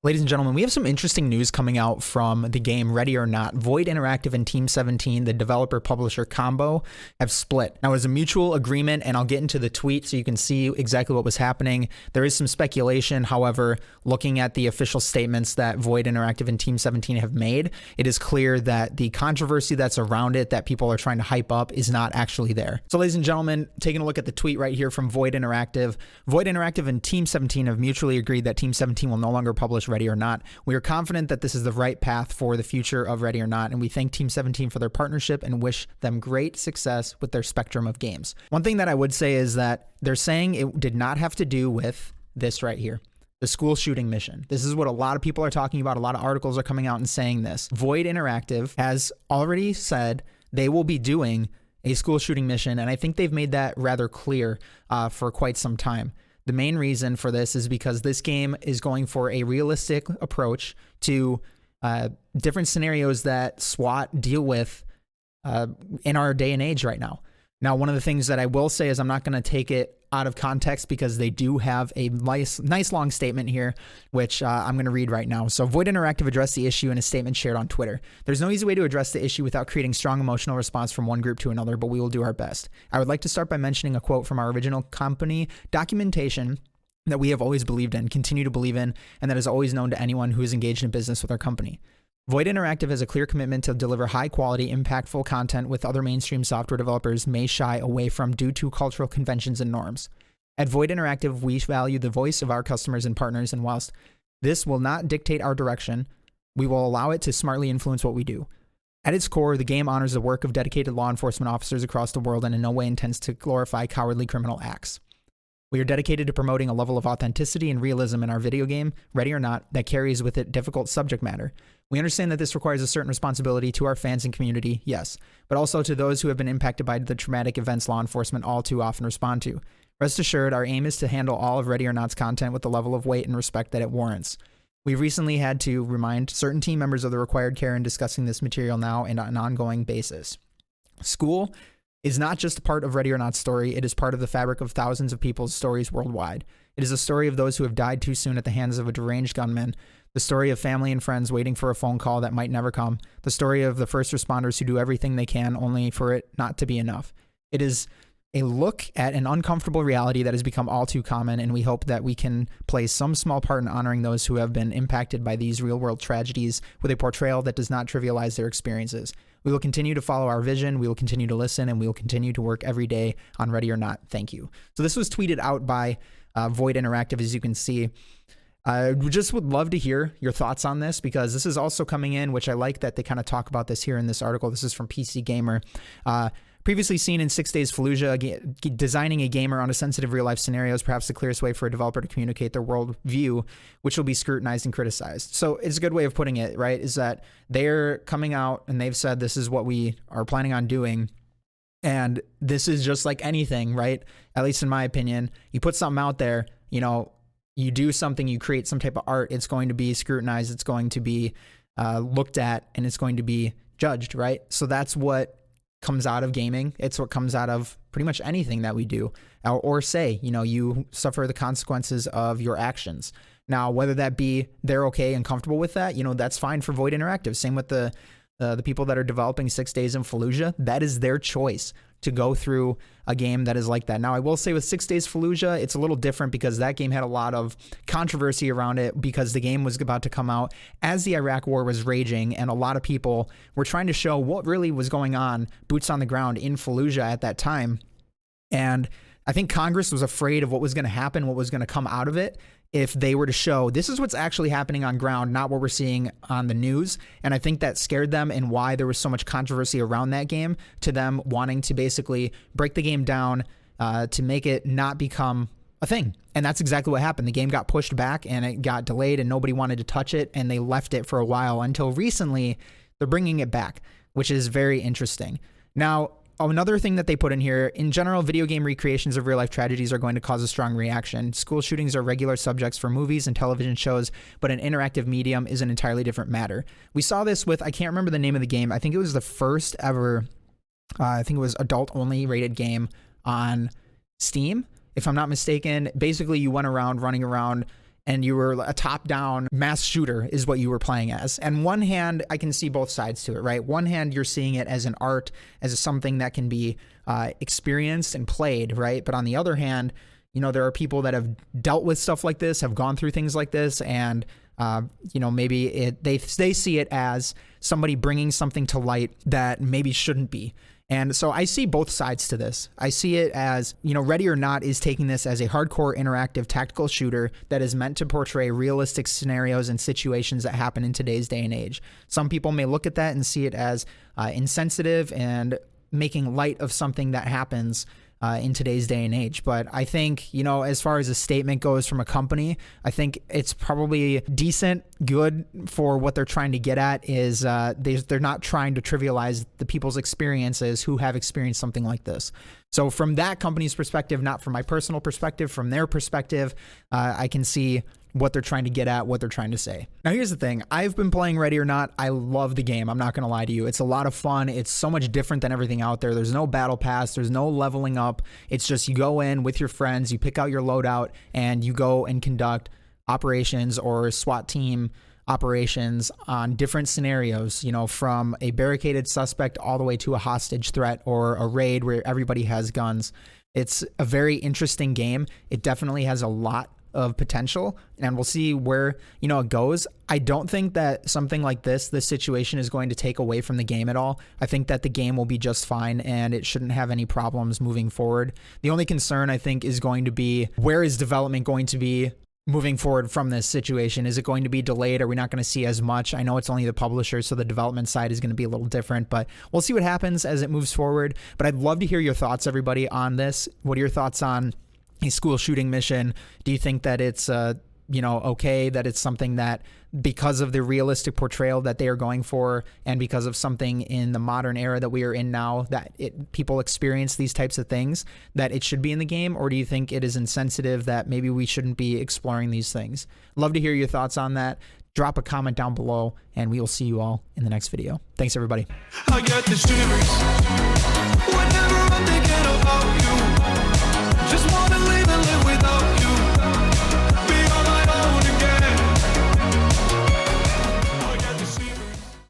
Ladies and gentlemen, we have some interesting news coming out from the game Ready or Not. Void Interactive and Team 17, the developer-publisher combo, have split. Now, it was a mutual agreement, and I'll get into the tweet so you can see exactly what was happening. There is some speculation, however, looking at the official statements that Void Interactive and Team 17 have made, it is clear that the controversy that's around it that people are trying to hype up is not actually there. So, ladies and gentlemen, taking a look at the tweet right here from Void Interactive and Team 17 have mutually agreed that Team 17 will no longer publish Ready or Not. We are confident that this is the right path for the future of Ready or Not, and we thank Team 17 for their partnership and wish them great success with their spectrum of games. One thing that I would say is that they're saying it did not have to do with this right here, the school shooting mission. This is what a lot of people are talking about. A lot of articles are coming out and saying this. Void Interactive has already said they will be doing a school shooting mission, and I think they've made that rather clear for quite some time. The main reason for this is because this game is going for a realistic approach to different scenarios that SWAT deal with in our day and age right now. Now, one of the things that I will say is I'm not going to take it out of context because they do have a nice long statement here, which I'm going to read right now. So Void Interactive addressed the issue in a statement shared on Twitter. There's no easy way to address the issue without creating strong emotional response from one group to another, but we will do our best. I would like to start by mentioning a quote from our original company documentation that we have always believed in, continue to believe in, and that is always known to anyone who is engaged in business with our company. Void Interactive has a clear commitment to deliver high-quality, impactful content with other mainstream software developers may shy away from due to cultural conventions and norms. At Void Interactive, we value the voice of our customers and partners, and whilst this will not dictate our direction, we will allow it to smartly influence what we do. At its core, the game honors the work of dedicated law enforcement officers across the world and in no way intends to glorify cowardly criminal acts. We are dedicated to promoting a level of authenticity and realism in our video game, Ready or Not, that carries with it difficult subject matter. We understand that this requires a certain responsibility to our fans and community, yes, but also to those who have been impacted by the traumatic events law enforcement all too often respond to. Rest assured, our aim is to handle all of Ready or Not's content with the level of weight and respect that it warrants. We've recently had to remind certain team members of the required care in discussing this material now and on an ongoing basis. School is not just a part of Ready or Not's story, it is part of the fabric of thousands of people's stories worldwide. It is a story of those who have died too soon at the hands of a deranged gunman, the story of family and friends waiting for a phone call that might never come, the story of the first responders who do everything they can only for it not to be enough. It is a look at an uncomfortable reality that has become all too common, and we hope that we can play some small part in honoring those who have been impacted by these real-world tragedies with a portrayal that does not trivialize their experiences. We will continue to follow our vision, we will continue to listen, and we will continue to work every day on Ready or Not. Thank you. So this was tweeted out by Void Interactive, as you can see. I just would love to hear your thoughts on this because this is also coming in, which I like that they kind of talk about this here in this article. This is from PC Gamer. Previously seen in 6 Days Fallujah, designing a gamer on a sensitive real-life scenario is perhaps the clearest way for a developer to communicate their world view, which will be scrutinized and criticized. So it's a good way of putting it, right, is that they're coming out and they've said this is what we are planning on doing. And this is just like anything, right? At least in my opinion, you put something out there, you know, you do something, you create some type of art, it's going to be scrutinized, it's going to be looked at, and it's going to be judged, right? So that's what comes out of gaming. It's what comes out of pretty much anything that we do or say. You know, you suffer the consequences of your actions. Now, whether that be they're okay and comfortable with that, you know, that's fine for Void Interactive. Same with the people that are developing 6 Days in Fallujah. That is their choice to go through a game that is like that. Now, I will say with 6 Days Fallujah, it's a little different because that game had a lot of controversy around it because the game was about to come out as the Iraq War was raging, and a lot of people were trying to show what really was going on, boots on the ground in Fallujah at that time. And I think Congress was afraid of what was going to happen, what was going to come out of it, if they were to show this is what's actually happening on ground, not what we're seeing on the news. And I think that scared them, and why there was so much controversy around that game, to them wanting to basically break the game down to make it not become a thing. And that's exactly what happened. The game got pushed back and it got delayed and nobody wanted to touch it, and they left it for a while until recently they're bringing it back, which is very interesting. Now, another thing that they put in here, in general, video game recreations of real-life tragedies are going to cause a strong reaction. School shootings are regular subjects for movies and television shows, but an interactive medium is an entirely different matter. We saw this with, I can't remember the name of the game. I think it was the first ever, I think it was adult-only rated game on Steam, if I'm not mistaken. Basically, you went around running around and you were a top-down mass shooter is what you were playing as. And one hand, I can see both sides to it, right? One hand, you're seeing it as an art, as something that can be experienced and played, right? But on the other hand, you know, there are people that have dealt with stuff like this, have gone through things like this, and you know, maybe they see it as somebody bringing something to light that maybe shouldn't be. And so I see both sides to this. I see it as, you know, Ready or Not is taking this as a hardcore interactive tactical shooter that is meant to portray realistic scenarios and situations that happen in today's day and age. Some people may look at that and see it as insensitive and making light of something that happens in today's day and age. But I think, you know, as far as a statement goes from a company, I think it's probably decent, good for what they're trying to get at is they're not trying to trivialize the people's experiences who have experienced something like this. So from that company's perspective, not from my personal perspective, from their perspective, I can see what they're trying to get at, what they're trying to say. Now, here's the thing. I've been playing Ready or Not. I love the game. I'm not going to lie to you. It's a lot of fun. It's so much different than everything out there. There's no battle pass. There's no leveling up. It's just you go in with your friends, you pick out your loadout, and you go and conduct operations or SWAT team operations on different scenarios, you know, from a barricaded suspect all the way to a hostage threat or a raid where everybody has guns. It's a very interesting game. It definitely has a lot of potential, and we'll see where, you know, it goes. I don't think that something like this situation is going to take away from the game at all. I think that the game will be just fine and it shouldn't have any problems moving forward. The only concern I think is going to be, where is development going to be moving forward from this situation? Is it going to be delayed? Are we not going to see as much? I know it's only the publisher, so the development side is going to be a little different, but we'll see what happens as it moves forward. But I'd love to hear your thoughts, everybody, on this. What are your thoughts on a school shooting mission? Do you think that it's you know, okay, that it's something that, because of the realistic portrayal that they are going for, and because of something in the modern era that we are in now, that people experience these types of things, that it should be in the game? Or do you think it is insensitive that maybe we shouldn't be exploring these things? Love to hear your thoughts on that. Drop a comment down below, and we will see you all in the next video. Thanks, everybody. I get the shivers whenever I'm thinking about you.